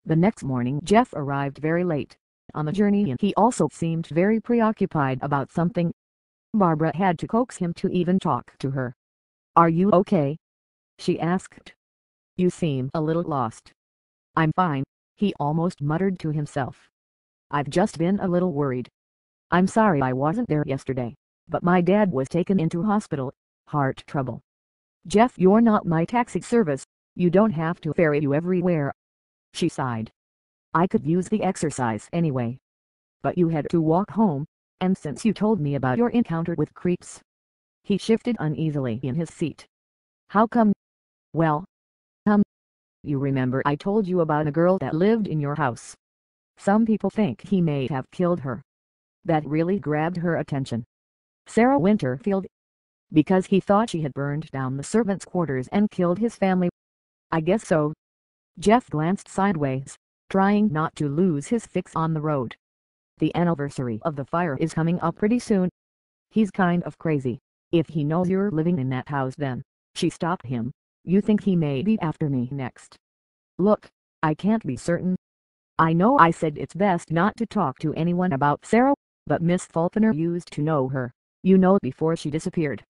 The next morning Jeff arrived very late on the journey and he also seemed very preoccupied about something. Barbara had to coax him to even talk to her. "Are you okay?" she asked. "You seem a little lost." "I'm fine," he almost muttered to himself. "I've just been a little worried. I'm sorry I wasn't there yesterday, but my dad was taken into hospital, heart trouble." "Jeff, you're not my taxi service, you don't have to ferry you everywhere," she sighed. "I could use the exercise anyway. But you had to walk home, and since you told me about your encounter with creeps." He shifted uneasily in his seat. "How come?" "Well, you remember I told you about a girl that lived in your house. Some people think he may have killed her." That really grabbed her attention. "Sarah Winterfield?" "Because he thought she had burned down the servants' quarters and killed his family." "I guess so." Jeff glanced sideways, trying not to lose his fix on the road. "The anniversary of the fire is coming up pretty soon. He's kind of crazy. If he knows you're living in that house then," she stopped him, "you think he may be after me next?" "Look, I can't be certain. I know I said it's best not to talk to anyone about Sarah, but Miss Faulkner used to know her, you know, before she disappeared.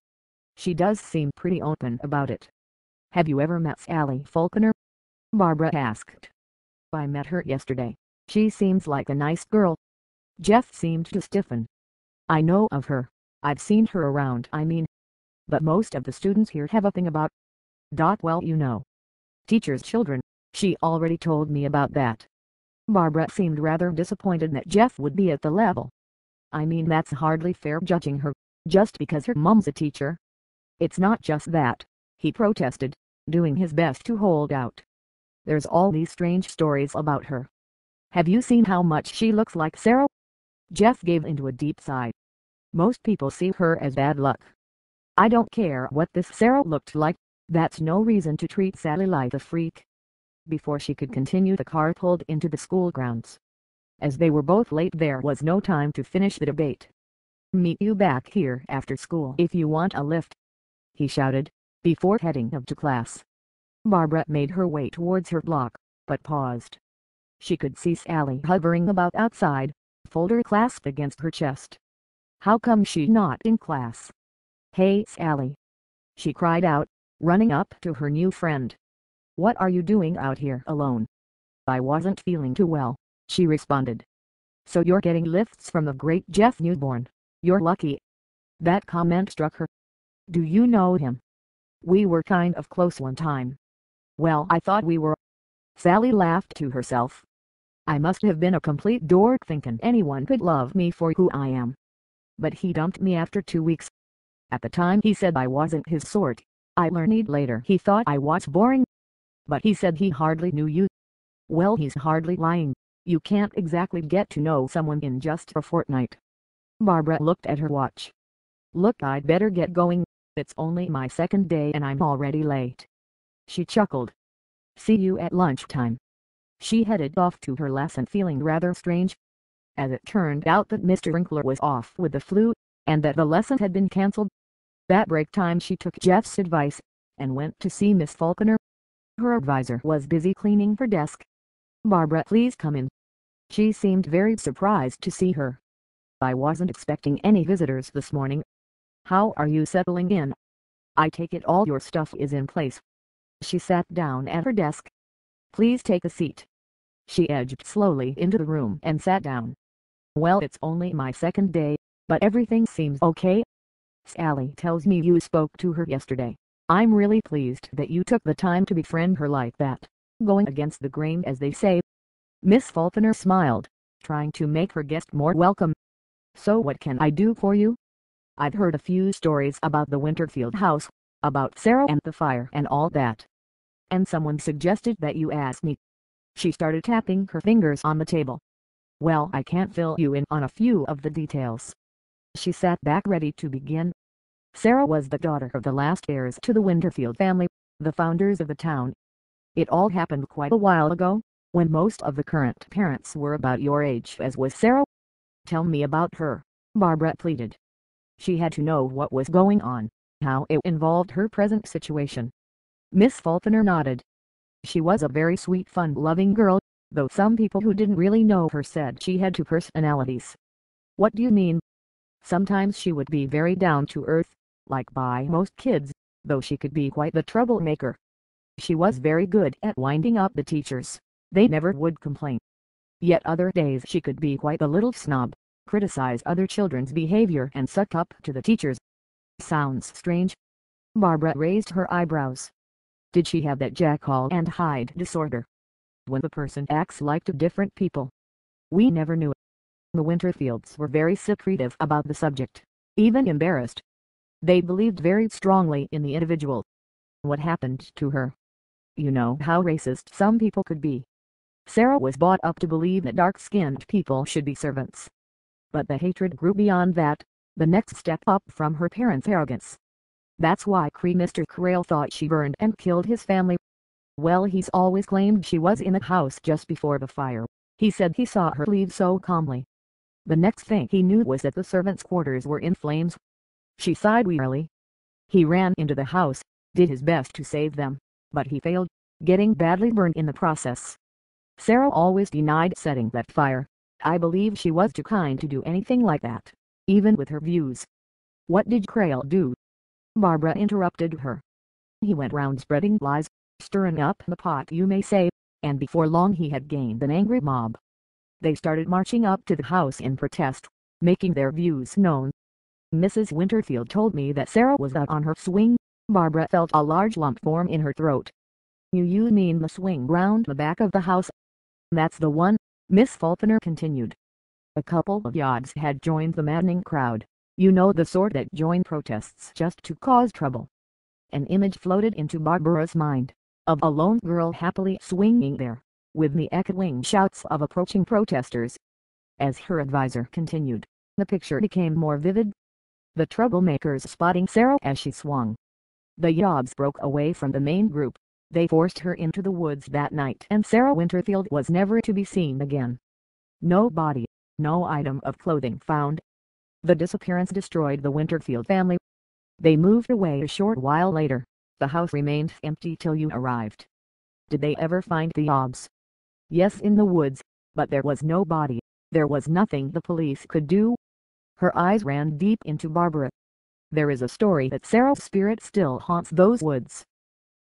She does seem pretty open about it." "Have you ever met Sally Faulkner?" Barbara asked. "I met her yesterday. She seems like a nice girl." Jeff seemed to stiffen. "I know of her. I've seen her around, I mean. But most of the students here have a thing about well, you know, teachers' children. She already told me about that." Barbara seemed rather disappointed that Jeff would be at the level. "I mean, that's hardly fair, judging her just because her mom's a teacher." "It's not just that," he protested, doing his best to hold out. "There's all these strange stories about her. Have you seen how much she looks like Sarah?" Jeff gave into a deep sigh. "Most people see her as bad luck. I don't care what this Sarah looked like, that's no reason to treat Sally like a freak." Before she could continue, the car pulled into the school grounds. As they were both late, there was no time to finish the debate. "Meet you back here after school if you want a lift," he shouted, before heading up to class. Barbara made her way towards her block, but paused. She could see Sally hovering about outside, folder clasped against her chest. How come she's not in class? "Hey Sally!" she cried out, running up to her new friend. "What are you doing out here alone?" "I wasn't feeling too well," she responded. "So you're getting lifts from the great Jeff Newborn? You're lucky." That comment struck her. "Do you know him?" "We were kind of close one time." "Well, I thought we were." Sally laughed to herself. "I must have been a complete dork thinking anyone could love me for who I am. But he dumped me after 2 weeks. At the time he said I wasn't his sort. I learned later he thought I was boring. But he said he hardly knew you." "Well, he's hardly lying. You can't exactly get to know someone in just a fortnight." Barbara looked at her watch. "Look, I'd better get going. It's only my second day and I'm already late." She chuckled. "See you at lunchtime." She headed off to her lesson feeling rather strange. As it turned out that Mr. Winkler was off with the flu, and that the lesson had been cancelled. At break time she took Jeff's advice, and went to see Miss Faulkner. Her advisor was busy cleaning her desk. "Barbara, please come in." She seemed very surprised to see her. "I wasn't expecting any visitors this morning. How are you settling in? I take it all your stuff is in place." She sat down at her desk. "Please take a seat." She edged slowly into the room and sat down. "Well, it's only my second day, but everything seems okay. Sally tells me you spoke to her yesterday. I'm really pleased that you took the time to befriend her like that, going against the grain as they say." Miss Faulkner smiled, trying to make her guest more welcome. "So what can I do for you? I've heard a few stories about the Winterfield house, about Sarah and the fire and all that. And someone suggested that you ask me." She started tapping her fingers on the table. "Well, I can't fill you in on a few of the details." She sat back ready to begin. "Sarah was the daughter of the last heirs to the Winterfield family, the founders of the town. It all happened quite a while ago, when most of the current parents were about your age as was Sarah." "Tell me about her," Barbara pleaded. She had to know what was going on, how it involved her present situation. Miss Faulkner nodded. "She was a very sweet, fun-loving girl, though some people who didn't really know her said she had two personalities. What do you mean? Sometimes she would be very down to earth, like by most kids, though she could be quite the troublemaker. She was very good at winding up the teachers, they never would complain. Yet other days she could be quite a little snob, criticize other children's behavior and suck up to the teachers. Sounds strange. Barbara raised her eyebrows. Did she have that Jekyll and Hyde disorder? When the person acts like two different people? We never knew. The Winterfields were very secretive about the subject, even embarrassed. They believed very strongly in the individual. What happened to her? You know how racist some people could be. Sarah was brought up to believe that dark-skinned people should be servants. But the hatred grew beyond that, the next step up from her parents' arrogance. That's why Mr. Crail thought she burned and killed his family. Well, he's always claimed she was in the house just before the fire. He said he saw her leave so calmly. The next thing he knew was that the servants' quarters were in flames. She sighed wearily. He ran into the house, did his best to save them, but he failed, getting badly burned in the process. Sarah always denied setting that fire. I believe she was too kind to do anything like that, even with her views. What did Crail do? Barbara interrupted her. He went round spreading lies, stirring up the pot you may say, and before long he had gained an angry mob. They started marching up to the house in protest, making their views known. Mrs. Winterfield told me that Sarah was out on her swing. Barbara felt a large lump form in her throat. You mean the swing round the back of the house? That's the one, Miss Falconer continued. A couple of yads had joined the maddening crowd. You know, the sort that join protests just to cause trouble. An image floated into Barbara's mind, of a lone girl happily swinging there, with the echoing shouts of approaching protesters. As her advisor continued, the picture became more vivid. The troublemakers spotting Sarah as she swung. The yobs broke away from the main group. They forced her into the woods that night, and Sarah Winterfield was never to be seen again. No body, no item of clothing found. The disappearance destroyed the Winterfield family. They moved away a short while later. The house remained empty till you arrived. Did they ever find the yobs? Yes, in the woods, but there was no body. There was nothing the police could do. Her eyes ran deep into Barbara. There is a story that Sarah's spirit still haunts those woods.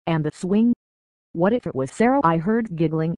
And the swing? What if it was Sarah I heard giggling?